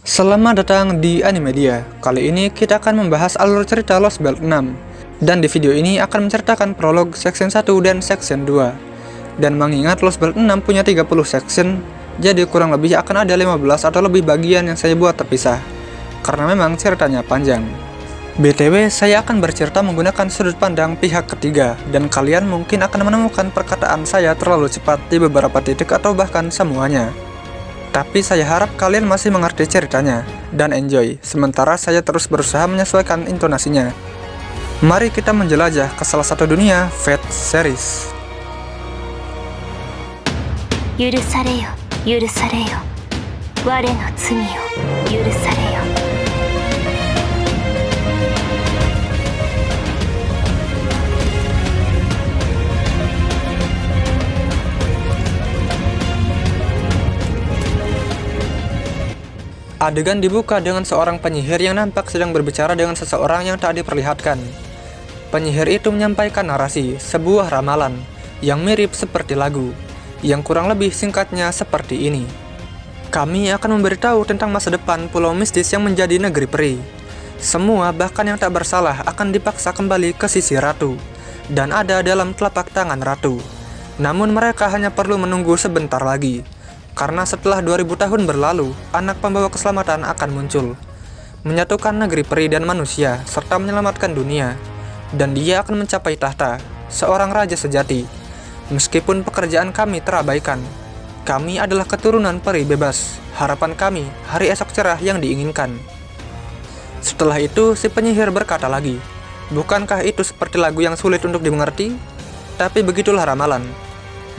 Selamat datang di Animedia. Kali ini kita akan membahas alur cerita Lost Belt 6. Dan di video ini akan menceritakan prolog section 1 dan section 2. Dan mengingat Lost Belt 6 punya 30 section, jadi kurang lebih akan ada 15 atau lebih bagian yang saya buat terpisah, karena memang ceritanya panjang. BTW, saya akan bercerita menggunakan sudut pandang pihak ketiga, dan kalian mungkin akan menemukan perkataan saya terlalu cepat di beberapa titik atau bahkan semuanya. Tapi saya harap kalian masih mengerti ceritanya dan enjoy, sementara saya terus berusaha menyesuaikan intonasinya. Mari kita menjelajah ke salah satu dunia Fate series. 許されよ許されよ我の罪を許されよ Adegan dibuka dengan seorang penyihir yang nampak sedang berbicara dengan seseorang yang tak diperlihatkan. Penyihir itu menyampaikan narasi, sebuah ramalan, yang mirip seperti lagu, yang kurang lebih singkatnya seperti ini. Kami akan memberitahu tentang masa depan pulau mistis yang menjadi negeri peri. Semua, bahkan yang tak bersalah, akan dipaksa kembali ke sisi ratu, dan ada dalam telapak tangan ratu. Namun mereka hanya perlu menunggu sebentar lagi. Karena setelah 2000 tahun berlalu, anak pembawa keselamatan akan muncul, menyatukan negeri peri dan manusia, serta menyelamatkan dunia. Dan dia akan mencapai tahta, seorang raja sejati. Meskipun pekerjaan kami terabaikan, kami adalah keturunan peri bebas. Harapan kami, hari esok cerah yang diinginkan. Setelah itu, si penyihir berkata lagi, bukankah itu seperti lagu yang sulit untuk dimengerti? Tapi begitulah ramalan.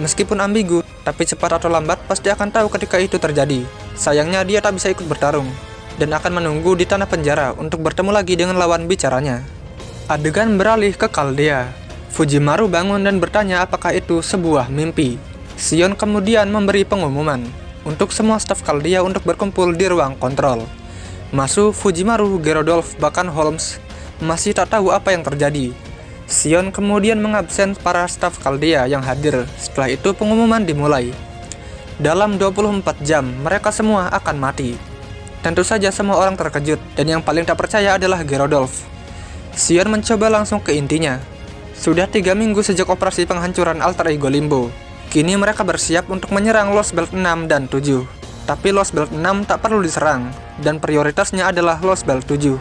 Meskipun ambigu, tapi cepat atau lambat pasti akan tahu ketika itu terjadi. Sayangnya dia tak bisa ikut bertarung, dan akan menunggu di tanah penjara untuk bertemu lagi dengan lawan bicaranya. Adegan beralih ke Chaldea. Fujimaru bangun dan bertanya apakah itu sebuah mimpi. Sion kemudian memberi pengumuman untuk semua staf Chaldea untuk berkumpul di ruang kontrol. Masu, Fujimaru, Geraldolf, bahkan Holmes masih tak tahu apa yang terjadi. Sion kemudian mengabsen para staf Chaldea yang hadir. Setelah itu pengumuman dimulai. Dalam 24 jam, mereka semua akan mati. Tentu saja semua orang terkejut, dan yang paling tak percaya adalah Geraldolf. Sion mencoba langsung ke intinya. Sudah 3 minggu sejak operasi penghancuran alter ego Limbo. Kini mereka bersiap untuk menyerang Lost Belt 6 dan 7. Tapi Lost Belt 6 tak perlu diserang, dan prioritasnya adalah Lost Belt 7.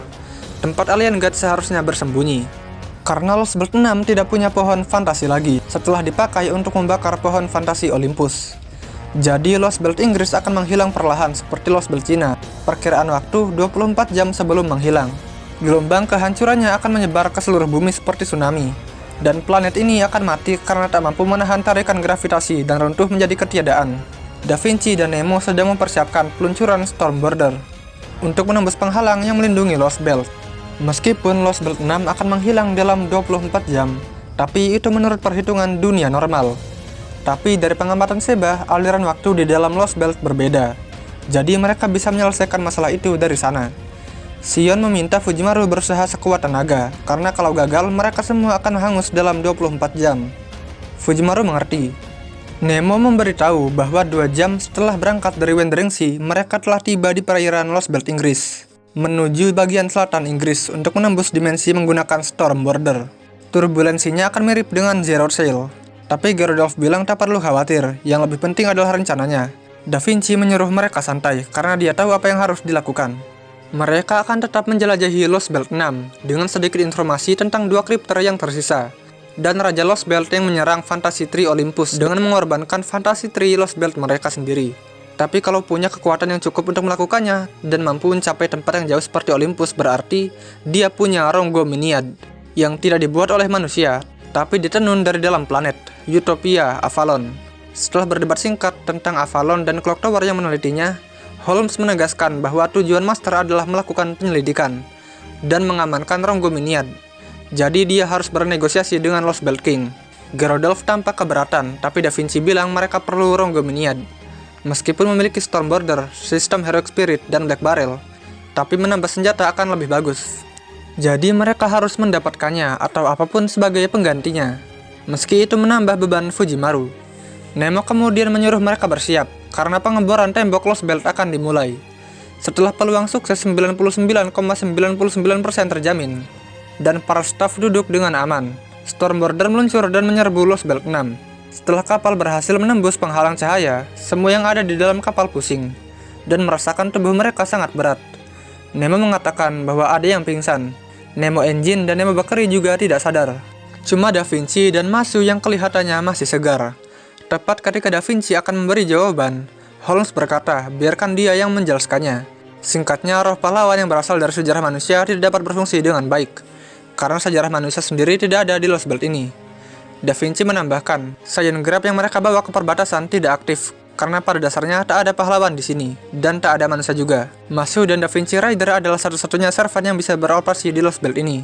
Tempat Alien God seharusnya bersembunyi. Karena Lost Belt 6 tidak punya pohon fantasi lagi setelah dipakai untuk membakar pohon fantasi Olympus. Jadi Lost Belt Inggris akan menghilang perlahan seperti Lost Belt Cina. Perkiraan waktu 24 jam sebelum menghilang. Gelombang kehancurannya akan menyebar ke seluruh bumi seperti tsunami. Dan planet ini akan mati karena tak mampu menahan tarikan gravitasi dan runtuh menjadi ketiadaan. Da Vinci dan Nemo sedang mempersiapkan peluncuran Stormborder untuk menembus penghalang yang melindungi Lost Belt. Meskipun Lost Belt 6 akan menghilang dalam 24 jam, tapi itu menurut perhitungan dunia normal. Tapi dari pengamatan Seba, aliran waktu di dalam Lost Belt berbeda. Jadi mereka bisa menyelesaikan masalah itu dari sana. Sion meminta Fujimaru berusaha sekuat tenaga, karena kalau gagal mereka semua akan hangus dalam 24 jam. Fujimaru mengerti. Nemo memberitahu bahwa 2 jam setelah berangkat dari Wendringsi, mereka telah tiba di perairan Lost Belt Inggris, menuju bagian selatan Inggris untuk menembus dimensi menggunakan Stormborder. Turbulensinya akan mirip dengan Zero Sail, tapi Geraldolf bilang tak perlu khawatir, yang lebih penting adalah rencananya. Da Vinci menyuruh mereka santai, karena dia tahu apa yang harus dilakukan. Mereka akan tetap menjelajahi Lost Belt 6, dengan sedikit informasi tentang 2 kripter yang tersisa, dan Raja Lost Belt yang menyerang Fantasy Tree Olympus dengan mengorbankan Fantasy Tree Lost Belt mereka sendiri. Tapi kalau punya kekuatan yang cukup untuk melakukannya, dan mampu mencapai tempat yang jauh seperti Olympus, berarti dia punya Rongominiad, yang tidak dibuat oleh manusia, tapi ditenun dari dalam planet, Utopia Avalon. Setelah berdebat singkat tentang Avalon dan Clock Tower yang menelitinya, Holmes menegaskan bahwa tujuan Master adalah melakukan penyelidikan, dan mengamankan Rongominiad. Jadi dia harus bernegosiasi dengan Lost Belt King. Geraldolf tampak keberatan, tapi Da Vinci bilang mereka perlu Rongominiad. Meskipun memiliki Stormborder, sistem Heroic Spirit, dan Black Barrel, tapi menambah senjata akan lebih bagus. Jadi mereka harus mendapatkannya atau apapun sebagai penggantinya. Meski itu menambah beban Fujimaru. Nemo kemudian menyuruh mereka bersiap, karena pengeboran tembok Lost Belt akan dimulai. Setelah peluang sukses 99,99% terjamin, dan para staf duduk dengan aman, Stormbirder meluncur dan menyerbu Lost Belt 6. Setelah kapal berhasil menembus penghalang cahaya, semua yang ada di dalam kapal pusing, dan merasakan tubuh mereka sangat berat. Nemo mengatakan bahwa ada yang pingsan. Nemo Engine dan Nemo Bakery juga tidak sadar. Cuma Da Vinci dan Masu yang kelihatannya masih segar. Tepat ketika Da Vinci akan memberi jawaban, Holmes berkata, biarkan dia yang menjelaskannya. Singkatnya, roh pahlawan yang berasal dari sejarah manusia tidak dapat berfungsi dengan baik, karena sejarah manusia sendiri tidak ada di Lost Belt ini. Da Vinci menambahkan, Sciengrab yang mereka bawa ke perbatasan tidak aktif, karena pada dasarnya tak ada pahlawan di sini, dan tak ada manusia juga. Masu dan Da Vinci Rider adalah satu-satunya servan yang bisa beroperasi di Lost Belt ini,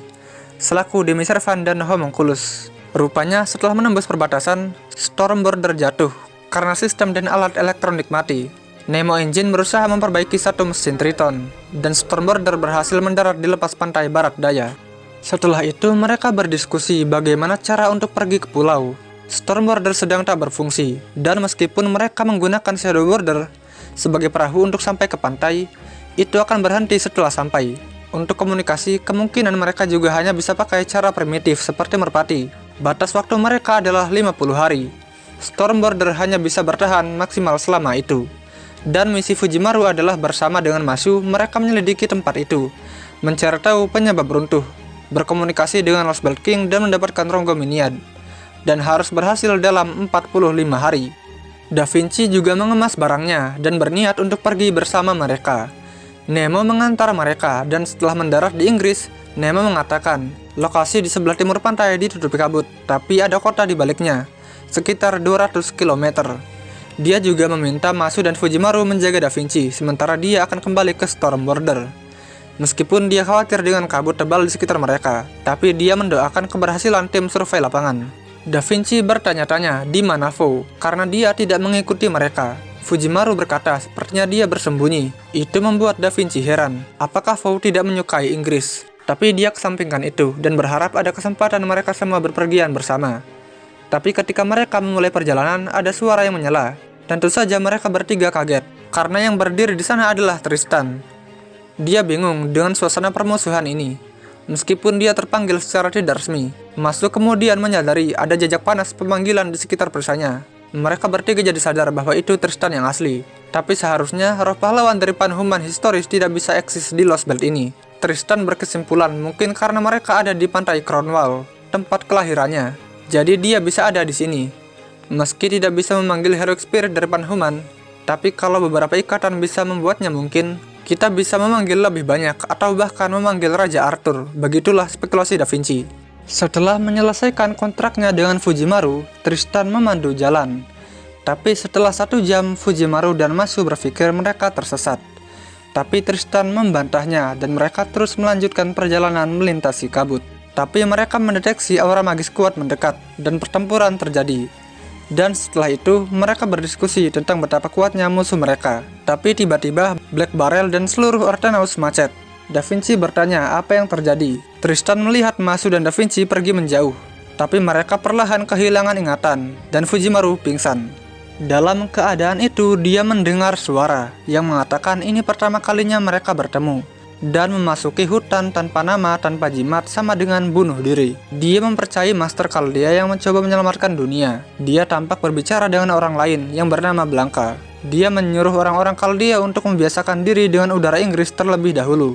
selaku demi servan dan homunculus. Rupanya setelah menembus perbatasan, Stormbirder jatuh, karena sistem dan alat elektronik mati. Nemo Engine berusaha memperbaiki satu mesin Triton, dan Stormbirder berhasil mendarat di lepas pantai barat daya. Setelah itu mereka berdiskusi bagaimana cara untuk pergi ke pulau. Stormbirder sedang tak berfungsi, dan meskipun mereka menggunakan Shadowboarder sebagai perahu untuk sampai ke pantai, itu akan berhenti setelah sampai. Untuk komunikasi, kemungkinan mereka juga hanya bisa pakai cara primitif seperti merpati. Batas waktu mereka adalah 50 hari. Stormbirder hanya bisa bertahan maksimal selama itu. Dan misi Fujimaru adalah bersama dengan Masu, mereka menyelidiki tempat itu, mencari tahu penyebab runtuh, berkomunikasi dengan Lost Belt King dan mendapatkan Rongo Miniad, dan harus berhasil dalam 45 hari. Da Vinci juga mengemas barangnya dan berniat untuk pergi bersama mereka. Nemo mengantar mereka, dan setelah mendarat di Inggris, Nemo mengatakan, lokasi di sebelah timur pantai ditutupi kabut, tapi ada kota di baliknya, sekitar 200 km. Dia juga meminta Masu dan Fujimaru menjaga Da Vinci, sementara dia akan kembali ke Stormbirder. Meskipun dia khawatir dengan kabut tebal di sekitar mereka, tapi dia mendoakan keberhasilan tim survei lapangan. Da Vinci bertanya-tanya di mana Fou, karena dia tidak mengikuti mereka. Fujimaru berkata sepertinya dia bersembunyi. Itu membuat Da Vinci heran, apakah Fou tidak menyukai Inggris? Tapi dia kesampingkan itu, dan berharap ada kesempatan mereka semua berpergian bersama. Tapi ketika mereka memulai perjalanan, ada suara yang menyela. Tentu saja mereka bertiga kaget, karena yang berdiri di sana adalah Tristan. Dia bingung dengan suasana permusuhan ini, meskipun dia terpanggil secara tidak resmi. Masu kemudian menyadari ada jejak panas pemanggilan di sekitar perisanya. Mereka bertiga jadi sadar bahwa itu Tristan yang asli. Tapi seharusnya roh pahlawan dari Panhuman historis tidak bisa eksis di Lost Belt ini. Tristan berkesimpulan mungkin karena mereka ada di pantai Crownwall, tempat kelahirannya. Jadi dia bisa ada di sini. Meski tidak bisa memanggil Heroic Spirit dari Panhuman, tapi kalau beberapa ikatan bisa membuatnya mungkin, kita bisa memanggil lebih banyak atau bahkan memanggil Raja Arthur. Begitulah spekulasi Da Vinci. Setelah menyelesaikan kontraknya dengan Fujimaru, Tristan memandu jalan. Tapi setelah 1 jam, Fujimaru dan Masu berpikir mereka tersesat. Tapi Tristan membantahnya dan mereka terus melanjutkan perjalanan melintasi kabut. Tapi mereka mendeteksi aura magis kuat mendekat dan pertempuran terjadi. Dan setelah itu, mereka berdiskusi tentang betapa kuatnya musuh mereka. Tapi tiba-tiba, Black Barrel dan seluruh Ortenaus macet. Da Vinci bertanya apa yang terjadi. Tristan melihat Masu dan Da Vinci pergi menjauh. Tapi mereka perlahan kehilangan ingatan, dan Fujimaru pingsan. Dalam keadaan itu, dia mendengar suara yang mengatakan ini pertama kalinya mereka bertemu. Dan memasuki hutan tanpa nama, tanpa jimat, sama dengan bunuh diri. Dia mempercayai Master Chaldea yang mencoba menyelamatkan dunia. Dia tampak berbicara dengan orang lain yang bernama Blanca. Dia menyuruh orang-orang Chaldea untuk membiasakan diri dengan udara Inggris terlebih dahulu,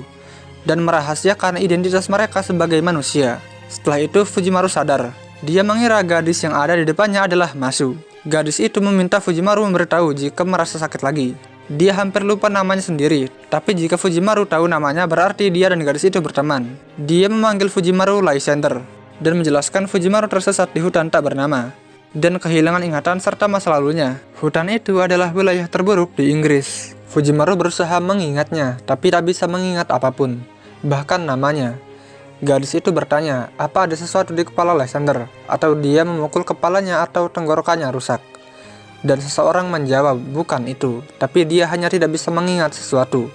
dan merahasiakan identitas mereka sebagai manusia. Setelah itu Fujimaru sadar. Dia mengira gadis yang ada di depannya adalah Masu. Gadis itu meminta Fujimaru memberitahu jika merasa sakit lagi. Dia hampir lupa namanya sendiri, tapi jika Fujimaru tahu namanya berarti dia dan gadis itu berteman. Dia memanggil Fujimaru Lysander, dan menjelaskan Fujimaru tersesat di hutan tak bernama, dan kehilangan ingatan serta masa lalunya. Hutan itu adalah wilayah terburuk di Inggris. Fujimaru berusaha mengingatnya, tapi tak bisa mengingat apapun, bahkan namanya. Gadis itu bertanya, apa ada sesuatu di kepala Lysander, atau dia memukul kepalanya atau tenggorokannya rusak. Dan seseorang menjawab, bukan itu, tapi dia hanya tidak bisa mengingat sesuatu.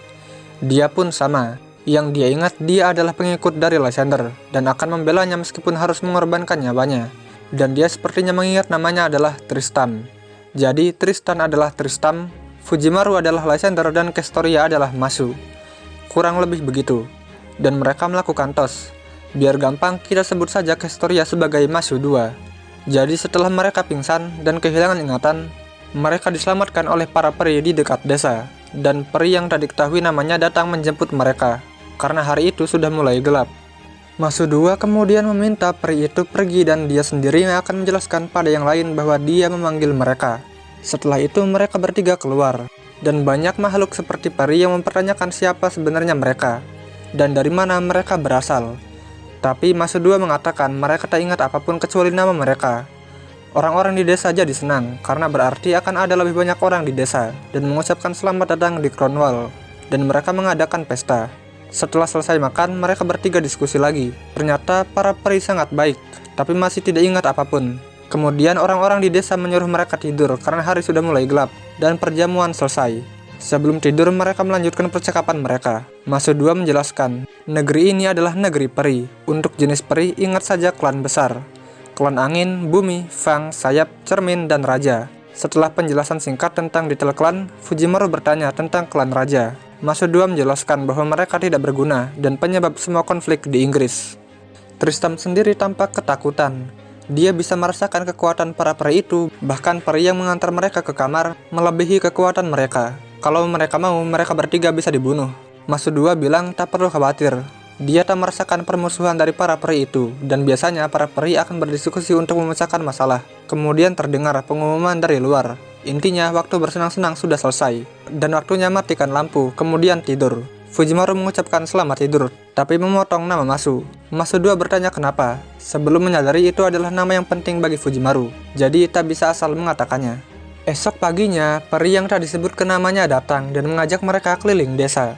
Dia pun sama, yang dia ingat dia adalah pengikut dari Lysander, dan akan membelanya meskipun harus mengorbankan nyawanya. Dan dia sepertinya mengingat namanya adalah Tristan. Jadi Tristan adalah Tristan, Fujimaru adalah Lysander dan Kestoria adalah Masu. Kurang lebih begitu. Dan mereka melakukan tos. Biar gampang, kita sebut saja Kestoria sebagai Masu 2. Jadi setelah mereka pingsan dan kehilangan ingatan, mereka diselamatkan oleh para peri di dekat desa. Dan peri yang tak diketahui namanya datang menjemput mereka, karena hari itu sudah mulai gelap. Masu 2 kemudian meminta peri itu pergi dan dia sendiri yang akan menjelaskan pada yang lain bahwa dia memanggil mereka. Setelah itu mereka bertiga keluar, dan banyak makhluk seperti peri yang mempertanyakan siapa sebenarnya mereka, dan dari mana mereka berasal. Tapi Masu 2 mengatakan mereka tak ingat apapun kecuali nama mereka. Orang-orang di desa jadi senang, karena berarti akan ada lebih banyak orang di desa, dan mengucapkan selamat datang di Crownwall, dan mereka mengadakan pesta. Setelah selesai makan, mereka bertiga diskusi lagi. Ternyata para peri sangat baik, tapi masih tidak ingat apapun. Kemudian orang-orang di desa menyuruh mereka tidur karena hari sudah mulai gelap dan perjamuan selesai. Sebelum tidur mereka melanjutkan percakapan mereka. Masu 2 menjelaskan, negeri ini adalah negeri peri. Untuk jenis peri ingat saja klan besar. Klan angin, bumi, fang, sayap, cermin, dan raja. Setelah penjelasan singkat tentang detail klan, Fujimaru bertanya tentang klan raja. Masu 2 menjelaskan bahwa mereka tidak berguna dan penyebab semua konflik di Inggris. Tristan sendiri tampak ketakutan. Dia bisa merasakan kekuatan para peri itu, bahkan peri yang mengantar mereka ke kamar melebihi kekuatan mereka. Kalau mereka mau, mereka bertiga bisa dibunuh. Masu 2 bilang tak perlu khawatir. Dia tak merasakan permusuhan dari para peri itu, dan biasanya para peri akan berdiskusi untuk memecahkan masalah. Kemudian terdengar pengumuman dari luar. Intinya, waktu bersenang-senang sudah selesai, dan waktunya matikan lampu, kemudian tidur. Fujimaru mengucapkan selamat tidur, tapi memotong nama Masu. Masu 2 bertanya kenapa, sebelum menyadari itu adalah nama yang penting bagi Fujimaru, jadi tak bisa asal mengatakannya. Esok paginya, peri yang tak disebutkan namanya datang dan mengajak mereka keliling desa.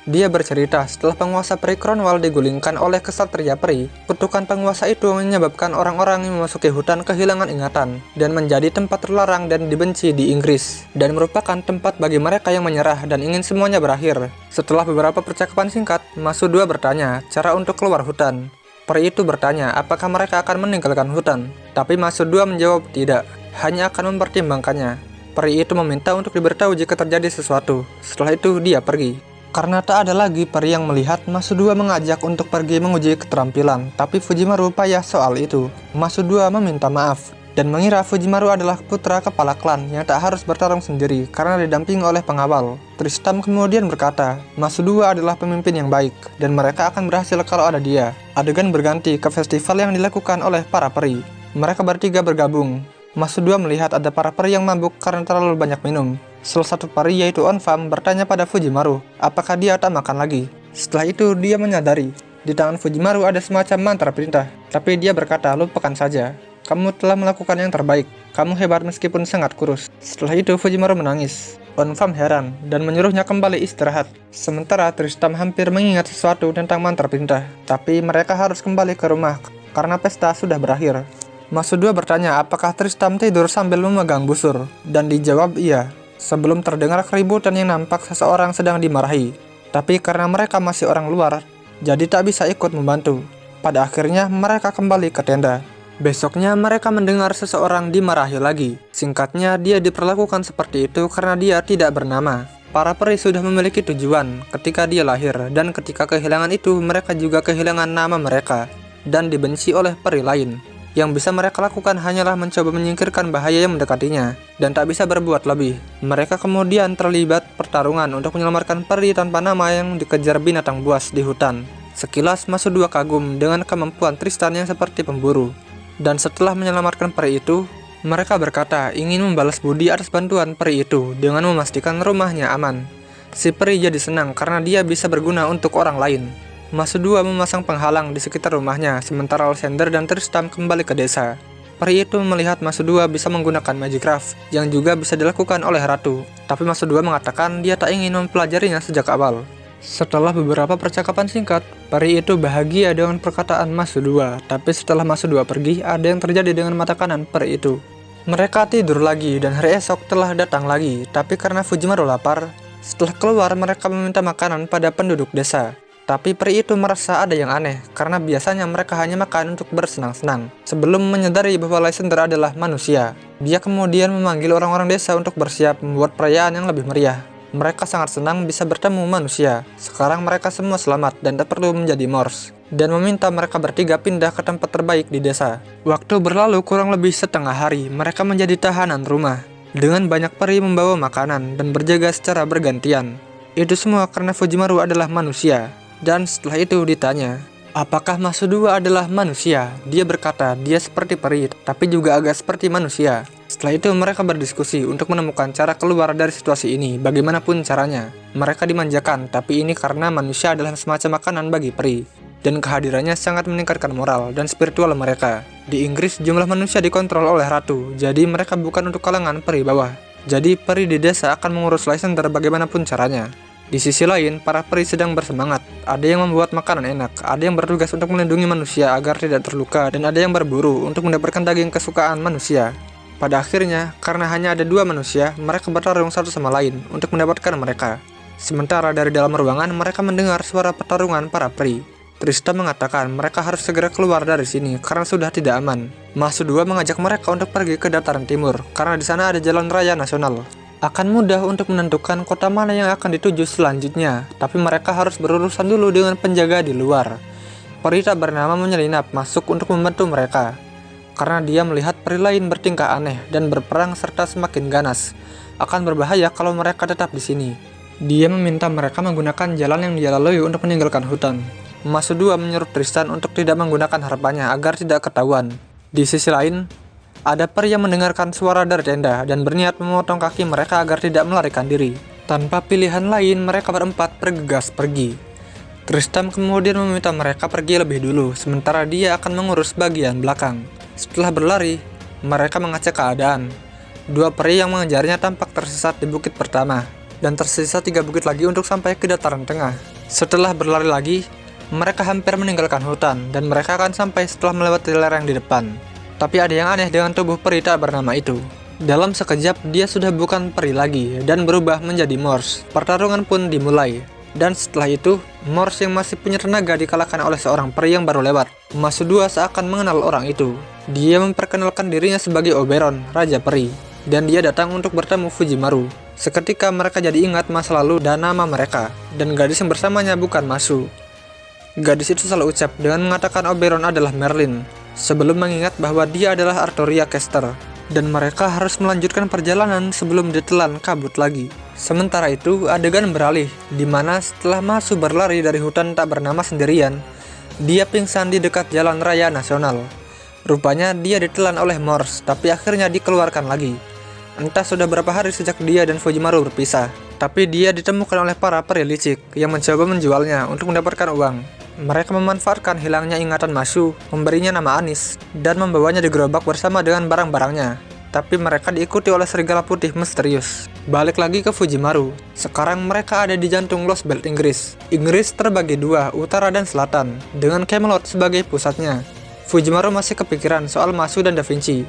Dia bercerita setelah penguasa peri Crownwall digulingkan oleh kesatria peri, kutukan penguasa itu menyebabkan orang-orang yang memasuki hutan kehilangan ingatan dan menjadi tempat terlarang dan dibenci di Inggris, dan merupakan tempat bagi mereka yang menyerah dan ingin semuanya berakhir. Setelah beberapa percakapan singkat, Masu 2 bertanya cara untuk keluar hutan. Peri itu bertanya apakah mereka akan meninggalkan hutan, tapi Masu 2 menjawab tidak, hanya akan mempertimbangkannya. Peri itu meminta untuk diberitahu jika terjadi sesuatu. Setelah itu dia pergi. Karena tak ada lagi peri yang melihat, Masu 2 mengajak untuk pergi menguji keterampilan, tapi Fujimaru payah soal itu. Masu 2 meminta maaf, dan mengira Fujimaru adalah putra kepala klan yang tak harus bertarung sendiri karena didampingi oleh pengawal. Tristan kemudian berkata, Masu 2 adalah pemimpin yang baik, dan mereka akan berhasil kalau ada dia. Adegan berganti ke festival yang dilakukan oleh para peri. Mereka bertiga bergabung. Masu 2 melihat ada para peri yang mabuk karena terlalu banyak minum. Salah satu peri yaitu Onfam bertanya pada Fujimaru, apakah dia tak makan lagi. Setelah itu dia menyadari, di tangan Fujimaru ada semacam mantra perintah. Tapi dia berkata, lupakan saja. Kamu telah melakukan yang terbaik. Kamu hebat meskipun sangat kurus. Setelah itu Fujimaru menangis. Onfam heran dan menyuruhnya kembali istirahat. Sementara Tristan hampir mengingat sesuatu tentang mantra perintah. Tapi mereka harus kembali ke rumah karena pesta sudah berakhir. Masu 2 bertanya apakah Tristan tidur sambil memegang busur, dan dijawab iya. Sebelum terdengar keributan yang nampak seseorang sedang dimarahi. Tapi karena mereka masih orang luar, jadi tak bisa ikut membantu. Pada akhirnya mereka kembali ke tenda. Besoknya mereka mendengar seseorang dimarahi lagi. Singkatnya dia diperlakukan seperti itu karena dia tidak bernama. Para peri sudah memiliki tujuan ketika dia lahir, dan ketika kehilangan itu mereka juga kehilangan nama mereka dan dibenci oleh peri lain. Yang bisa mereka lakukan hanyalah mencoba menyingkirkan bahaya yang mendekatinya, dan tak bisa berbuat lebih. Mereka kemudian terlibat pertarungan untuk menyelamatkan peri tanpa nama yang dikejar binatang buas di hutan. Sekilas Masu 2 kagum dengan kemampuan Tristan yang seperti pemburu. Dan setelah menyelamatkan peri itu, mereka berkata ingin membalas budi atas bantuan peri itu dengan memastikan rumahnya aman. Si peri jadi senang karena dia bisa berguna untuk orang lain. Masu 2 memasang penghalang di sekitar rumahnya, sementara Lysander dan Tristan kembali ke desa. Peri itu melihat Masu 2 bisa menggunakan Magic Craft, yang juga bisa dilakukan oleh Ratu. Tapi Masu 2 mengatakan dia tak ingin mempelajarinya sejak awal. Setelah beberapa percakapan singkat, peri itu bahagia dengan perkataan Masu 2. Tapi setelah Masu 2 pergi, ada yang terjadi dengan mata kanan peri itu. Mereka tidur lagi dan hari esok telah datang lagi. Tapi karena Fujimaru lapar, setelah keluar mereka meminta makanan pada penduduk desa. Tapi peri itu merasa ada yang aneh, karena biasanya mereka hanya makan untuk bersenang-senang. Sebelum menyadari bahwa Lysander adalah manusia, dia kemudian memanggil orang-orang desa untuk bersiap membuat perayaan yang lebih meriah. Mereka sangat senang bisa bertemu manusia. Sekarang mereka semua selamat dan tak perlu menjadi Morse, dan meminta mereka bertiga pindah ke tempat terbaik di desa. Waktu berlalu kurang lebih setengah hari, mereka menjadi tahanan rumah, dengan banyak peri membawa makanan dan berjaga secara bergantian. Itu semua karena Fujimaru adalah manusia. Dan setelah itu ditanya, apakah Masu 2 adalah manusia? Dia berkata, dia seperti peri, tapi juga agak seperti manusia. Setelah itu mereka berdiskusi untuk menemukan cara keluar dari situasi ini, bagaimanapun caranya. Mereka dimanjakan, tapi ini karena manusia adalah semacam makanan bagi peri. Dan kehadirannya sangat meningkatkan moral dan spiritual mereka. Di Inggris, jumlah manusia dikontrol oleh ratu, jadi mereka bukan untuk kalangan peri bawah. Jadi peri di desa akan mengurus Lysander bagaimanapun caranya. Di sisi lain, para peri sedang bersemangat. Ada yang membuat makanan enak, ada yang bertugas untuk melindungi manusia agar tidak terluka, dan ada yang berburu untuk mendapatkan daging kesukaan manusia. Pada akhirnya, karena hanya ada 2 manusia, mereka bertarung satu sama lain untuk mendapatkan mereka. Sementara dari dalam ruangan, mereka mendengar suara pertarungan para peri. Trista mengatakan mereka harus segera keluar dari sini karena sudah tidak aman. Masu 2 mengajak mereka untuk pergi ke dataran timur, karena di sana ada jalan raya nasional. Akan mudah untuk menentukan kota mana yang akan dituju selanjutnya, tapi mereka harus berurusan dulu dengan penjaga di luar. Peri tak bernama menyelinap masuk untuk membantu mereka, karena dia melihat peri lain bertingkah aneh dan berperang serta semakin ganas. Akan berbahaya kalau mereka tetap di sini. Dia meminta mereka menggunakan jalan yang dia lalui untuk meninggalkan hutan. Masu 2 menyuruh Tristan untuk tidak menggunakan harapannya agar tidak ketahuan. Di sisi lain, ada peri yang mendengarkan suara dari tenda dan berniat memotong kaki mereka agar tidak melarikan diri. Tanpa pilihan lain, mereka berempat bergegas pergi. Tristan kemudian meminta mereka pergi lebih dulu, sementara dia akan mengurus bagian belakang. Setelah berlari, mereka mengecek keadaan. 2 peri yang mengejarnya tampak tersesat di bukit pertama, dan tersisa 3 bukit lagi untuk sampai ke dataran tengah. Setelah berlari lagi, mereka hampir meninggalkan hutan, dan mereka akan sampai setelah melewati lereng di depan. Tapi ada yang aneh dengan tubuh peri tak bernama itu. Dalam sekejap, dia sudah bukan peri lagi dan berubah menjadi Morse. Pertarungan pun dimulai. Dan setelah itu, Morse yang masih punya tenaga dikalahkan oleh seorang peri yang baru lewat. Masu 2 seakan mengenal orang itu. Dia memperkenalkan dirinya sebagai Oberon, Raja Peri. Dan dia datang untuk bertemu Fujimaru. Seketika mereka jadi ingat masa lalu dan nama mereka. Dan gadis yang bersamanya bukan Masu. Gadis itu selalu ucap dengan mengatakan Oberon adalah Merlin, sebelum mengingat bahwa dia adalah Artoria Kester, dan mereka harus melanjutkan perjalanan sebelum ditelan kabut lagi. Sementara itu, adegan beralih, di mana setelah Masu berlari dari hutan tak bernama sendirian, dia pingsan di dekat jalan raya nasional. Rupanya dia ditelan oleh Morse, tapi akhirnya dikeluarkan lagi. Entah sudah berapa hari sejak dia dan Fujimaru berpisah, tapi dia ditemukan oleh para peri licik yang mencoba menjualnya untuk mendapatkan uang. Mereka memanfaatkan hilangnya ingatan Masu, memberinya nama Anis, dan membawanya di gerobak bersama dengan barang-barangnya. Tapi mereka diikuti oleh serigala putih misterius. Balik lagi ke Fujimaru. Sekarang mereka ada di jantung Lost Belt Inggris. Inggris terbagi 2, utara dan selatan, dengan Camelot sebagai pusatnya. Fujimaru masih kepikiran soal Masu dan Da Vinci.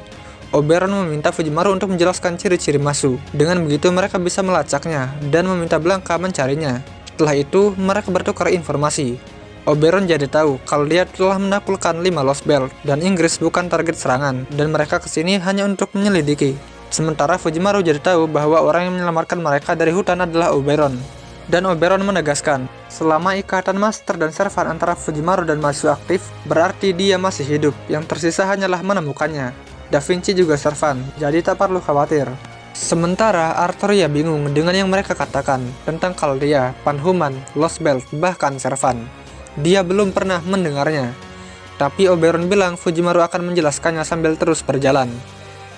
Oberon meminta Fujimaru untuk menjelaskan ciri-ciri Masu. Dengan begitu mereka bisa melacaknya dan meminta Blanca mencarinya. Setelah itu mereka bertukar informasi. Oberon jadi tahu kalau dia telah menaklukkan 5 Lost Belt dan Inggris bukan target serangan dan mereka kesini hanya untuk menyelidiki. Sementara Fujimaru jadi tahu bahwa orang yang menyelamatkan mereka dari hutan adalah Oberon. Dan Oberon menegaskan, selama ikatan master dan servan antara Fujimaru dan Masu aktif, berarti dia masih hidup, yang tersisa hanyalah menemukannya. Da Vinci juga servan, jadi tak perlu khawatir. Sementara Artoria bingung dengan yang mereka katakan tentang Chaldea, Panhuman, Lost Belt, bahkan servan. Dia belum pernah mendengarnya. Tapi Oberon bilang Fujimaru akan menjelaskannya sambil terus berjalan.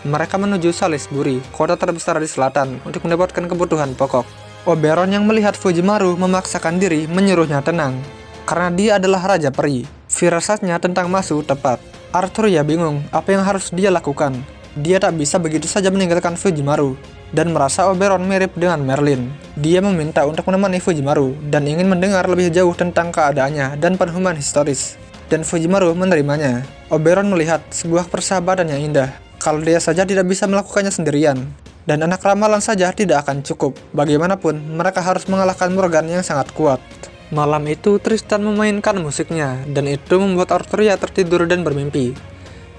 Mereka menuju Salisbury, kota terbesar di selatan, untuk mendapatkan kebutuhan pokok. Oberon yang melihat Fujimaru memaksakan diri menyuruhnya tenang, karena dia adalah Raja Peri. Firasatnya tentang Masu tepat. Artoria bingung apa yang harus dia lakukan. Dia tak bisa begitu saja meninggalkan Fujimaru, dan merasa Oberon mirip dengan Merlin. Dia meminta untuk menemani Fujimaru dan ingin mendengar lebih jauh tentang keadaannya dan penhuman historis. Dan Fujimaru menerimanya. Oberon melihat sebuah persahabatan yang indah. Kalau dia saja tidak bisa melakukannya sendirian, dan anak ramalan saja tidak akan cukup. Bagaimanapun, mereka harus mengalahkan Morgan yang sangat kuat. Malam itu Tristan memainkan musiknya, dan itu membuat Arturia tertidur dan bermimpi.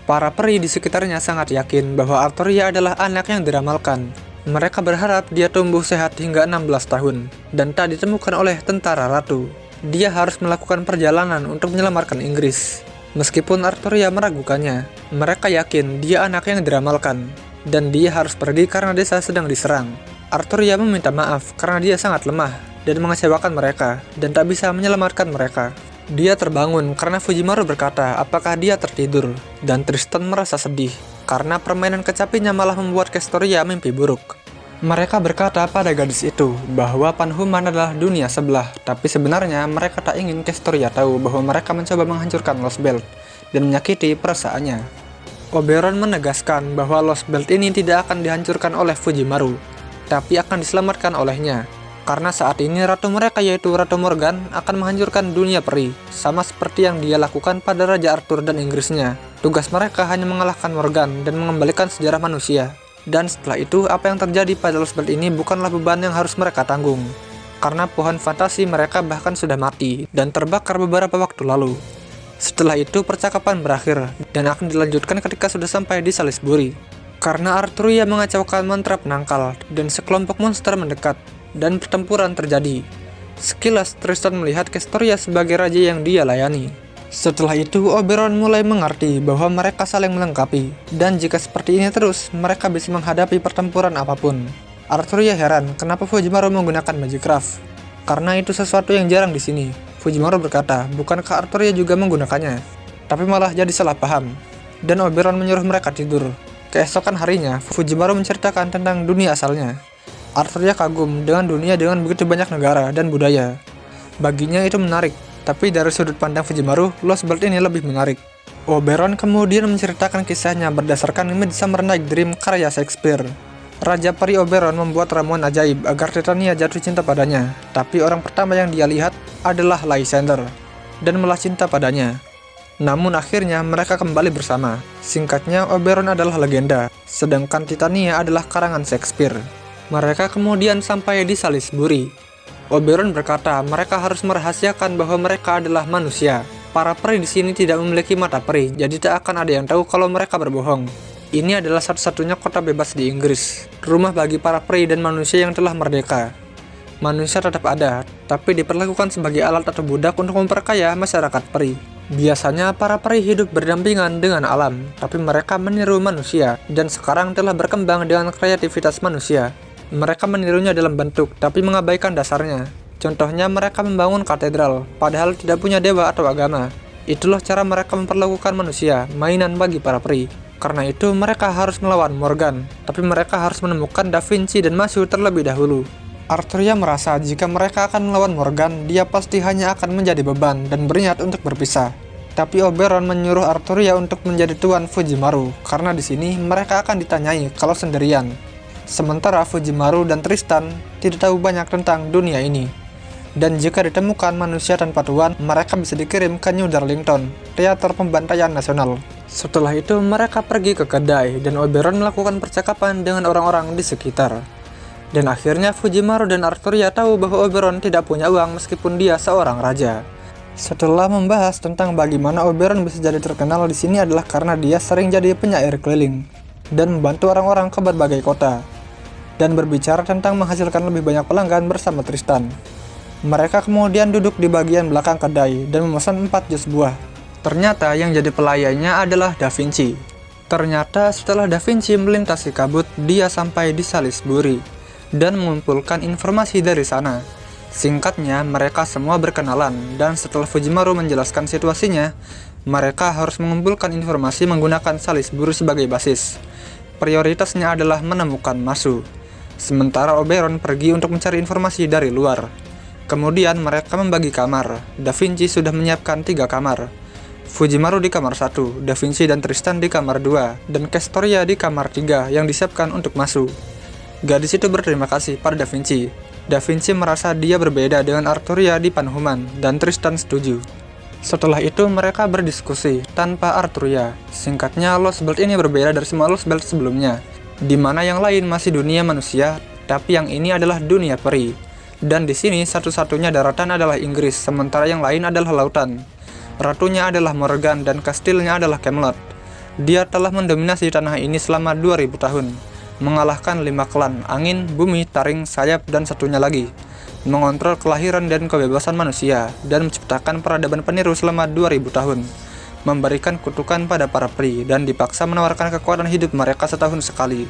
Para peri di sekitarnya sangat yakin bahwa Arturia adalah anak yang diramalkan. Mereka berharap dia tumbuh sehat hingga 16 tahun, dan tak ditemukan oleh tentara ratu. Dia harus melakukan perjalanan untuk menyelamatkan Inggris. Meskipun Arturia meragukannya, mereka yakin dia anak yang diramalkan, dan dia harus pergi karena desa sedang diserang. Arturia meminta maaf karena dia sangat lemah dan mengecewakan mereka, dan tak bisa menyelamatkan mereka. Dia terbangun karena Fujimaru berkata apakah dia tertidur, dan Tristan merasa sedih karena permainan kecapinya malah membuat Castoria mimpi buruk. Mereka berkata pada gadis itu bahwa Panhuman adalah dunia sebelah, tapi sebenarnya mereka tak ingin Castoria tahu bahwa mereka mencoba menghancurkan Lost Belt dan menyakiti perasaannya. Oberon menegaskan bahwa Lost Belt ini tidak akan dihancurkan oleh Fujimaru, tapi akan diselamatkan olehnya. Karena saat ini ratu mereka yaitu Ratu Morgan akan menghancurkan dunia peri, sama seperti yang dia lakukan pada Raja Arthur dan Inggrisnya. Tugas mereka hanya mengalahkan Morgan dan mengembalikan sejarah manusia. Dan setelah itu, apa yang terjadi pada Lost Belt ini bukanlah beban yang harus mereka tanggung. Karena pohon fantasi mereka bahkan sudah mati dan terbakar beberapa waktu lalu. Setelah itu, percakapan berakhir dan akan dilanjutkan ketika sudah sampai di Salisbury. Karena Arturia mengacaukan mantra penangkal dan sekelompok monster mendekat, dan pertempuran terjadi. Sekilas Tristan melihat Castoria sebagai raja yang dia layani. Setelah itu Oberon mulai mengerti bahwa mereka saling melengkapi, dan jika seperti ini terus, mereka bisa menghadapi pertempuran apapun. Arturia heran kenapa Fujimaru menggunakan Magicraft, karena itu sesuatu yang jarang di sini. Fujimaru berkata, bukankah Arturia juga menggunakannya? Tapi malah jadi salah paham, dan Oberon menyuruh mereka tidur. Keesokan harinya, Fujimaru menceritakan tentang dunia asalnya. Arturia kagum dengan dunia dengan begitu banyak negara dan budaya. Baginya itu menarik, tapi dari sudut pandang Fujimaru, Lost Belt ini lebih menarik. Oberon kemudian menceritakan kisahnya berdasarkan Midsummer Night Dream karya Shakespeare. Raja Peri Oberon membuat ramuan ajaib agar Titania jatuh cinta padanya, tapi orang pertama yang dia lihat adalah Lysander, dan malah cinta padanya. Namun akhirnya mereka kembali bersama. Singkatnya, Oberon adalah legenda, sedangkan Titania adalah karangan Shakespeare. Mereka kemudian sampai di Salisbury. Oberon berkata mereka harus merahasiakan bahwa mereka adalah manusia. Para peri di sini tidak memiliki mata peri, jadi tak akan ada yang tahu kalau mereka berbohong. Ini adalah satu-satunya kota bebas di Inggris, rumah bagi para peri dan manusia yang telah merdeka. Manusia tetap ada, tapi diperlakukan sebagai alat atau budak untuk memperkaya masyarakat peri. Biasanya para peri hidup berdampingan dengan alam, tapi mereka meniru manusia, dan sekarang telah berkembang dengan kreativitas manusia. Mereka menirunya dalam bentuk, tapi mengabaikan dasarnya. Contohnya mereka membangun katedral, padahal tidak punya dewa atau agama. Itulah cara mereka memperlakukan manusia, mainan bagi para peri. Karena itu mereka harus melawan Morgan, tapi mereka harus menemukan Da Vinci dan Mashu terlebih dahulu. Arturia merasa jika mereka akan melawan Morgan, dia pasti hanya akan menjadi beban dan berniat untuk berpisah. Tapi Oberon menyuruh Arturia untuk menjadi tuan Fujimaru, karena di sini mereka akan ditanyai kalau sendirian. Sementara Fujimaru dan Tristan tidak tahu banyak tentang dunia ini. Dan jika ditemukan manusia tanpa tuan, mereka bisa dikirim ke New Darlington, teater pembantaian nasional. Setelah itu mereka pergi ke kedai, dan Oberon melakukan percakapan dengan orang-orang di sekitar. Dan akhirnya Fujimaru dan Arturia tahu bahwa Oberon tidak punya uang meskipun dia seorang raja. Setelah membahas tentang bagaimana Oberon bisa jadi terkenal di sini adalah karena dia sering jadi penyair keliling dan membantu orang-orang ke berbagai kota, dan berbicara tentang menghasilkan lebih banyak pelanggan bersama Tristan. Mereka kemudian duduk di bagian belakang kedai dan memesan 4 jus buah. Ternyata yang jadi pelayannya adalah Da Vinci. Ternyata setelah Da Vinci melintasi kabut, dia sampai di Salisbury dan mengumpulkan informasi dari sana. Singkatnya, mereka semua berkenalan, dan setelah Fujimaru menjelaskan situasinya, mereka harus mengumpulkan informasi menggunakan Salisbury sebagai basis. Prioritasnya adalah menemukan Mashu. Sementara Oberon pergi untuk mencari informasi dari luar. Kemudian mereka membagi kamar. Da Vinci sudah menyiapkan 3 kamar. Fujimaru di kamar 1, Da Vinci dan Tristan di kamar 2, dan Castoria di kamar 3 yang disiapkan untuk Mashu. Gadis itu berterima kasih pada Da Vinci. Da Vinci merasa dia berbeda dengan Arturia di Panhuman, dan Tristan setuju. Setelah itu mereka berdiskusi tanpa Arturia. Singkatnya, Lost Belt ini berbeda dari semua Lost Belt sebelumnya, di mana yang lain masih dunia manusia, tapi yang ini adalah dunia peri. Dan di sini satu-satunya daratan adalah Inggris, sementara yang lain adalah lautan. Ratunya adalah Morgan dan kastilnya adalah Camelot. Dia telah mendominasi tanah ini selama 2000 tahun, mengalahkan 5 klan, angin, bumi, taring, sayap, dan satunya lagi, mengontrol kelahiran dan kebebasan manusia, dan menciptakan peradaban peniru selama 2000 tahun, memberikan kutukan pada para peri, dan dipaksa menawarkan kekuatan hidup mereka setahun sekali.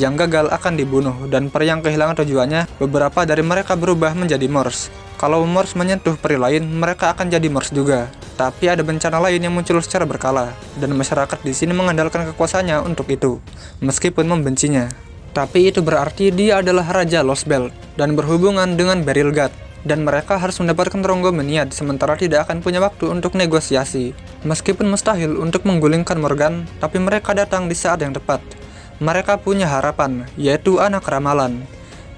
Yang gagal akan dibunuh, dan peri yang kehilangan tujuannya, beberapa dari mereka berubah menjadi Morse. Kalau Morse menyentuh peri lain, mereka akan jadi Morse juga. Tapi ada bencana lain yang muncul secara berkala, dan masyarakat di sini mengandalkan kekuasaannya untuk itu, meskipun membencinya. Tapi itu berarti dia adalah Raja Lost Belt, dan berhubungan dengan Beryl God, dan mereka harus mendapatkan Ronggo Meniad, sementara tidak akan punya waktu untuk negosiasi. Meskipun mustahil untuk menggulingkan Morgan, tapi mereka datang di saat yang tepat. Mereka punya harapan, yaitu anak ramalan.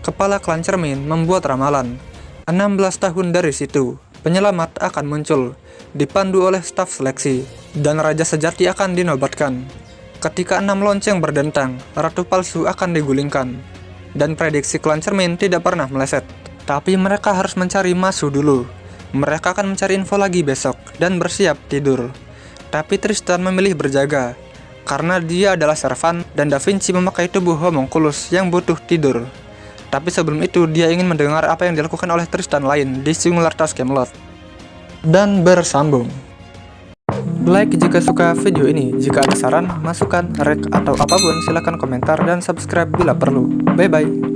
Kepala klan cermin membuat ramalan. 16 tahun dari situ, penyelamat akan muncul, dipandu oleh staf seleksi, dan raja sejati akan dinobatkan. Ketika 6 lonceng berdentang, ratu palsu akan digulingkan. Dan prediksi klan cermin tidak pernah meleset. Tapi mereka harus mencari Masu dulu. Mereka akan mencari info lagi besok, dan bersiap tidur. Tapi Tristan memilih berjaga, karena dia adalah servan dan Da Vinci memakai tubuh homunculus yang butuh tidur. Tapi sebelum itu dia ingin mendengar apa yang dilakukan oleh Tristan lain di Singular Task Camelot. Dan bersambung. Like jika suka video ini. Jika ada saran, masukan, rek, atau apapun silahkan komentar dan subscribe bila perlu. Bye bye.